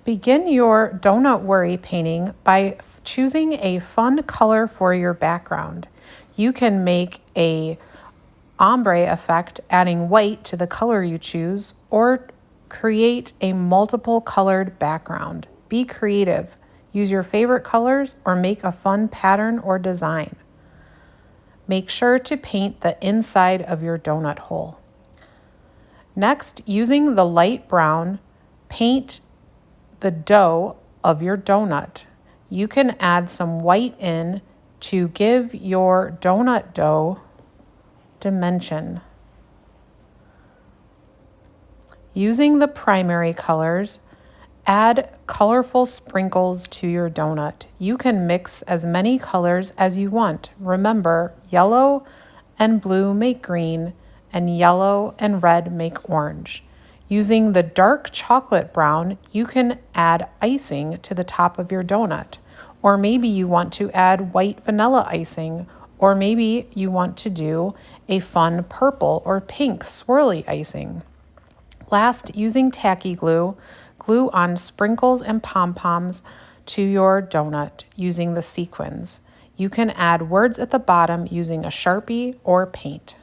Begin your donut worry painting by choosing a fun color for your background. You can make a ombre effect, adding white to the color you choose, or create a multiple colored background. Be creative. Use your favorite colors or make a fun pattern or design. Make sure to paint the inside of your donut hole. Next, using the light brown, paint the dough of your donut. You can add some white in to give your donut dough dimension. Using the primary colors, add colorful sprinkles to your donut. You can mix as many colors as you want. Remember, yellow and blue make green, and yellow and red make orange. Using the dark chocolate brown, you can add icing to the top of your donut. Or maybe you want to add white vanilla icing, or maybe you want to do a fun purple or pink swirly icing. Last, using tacky glue, glue on sprinkles and pom-poms to your donut using the sequins. You can add words at the bottom using a Sharpie or paint.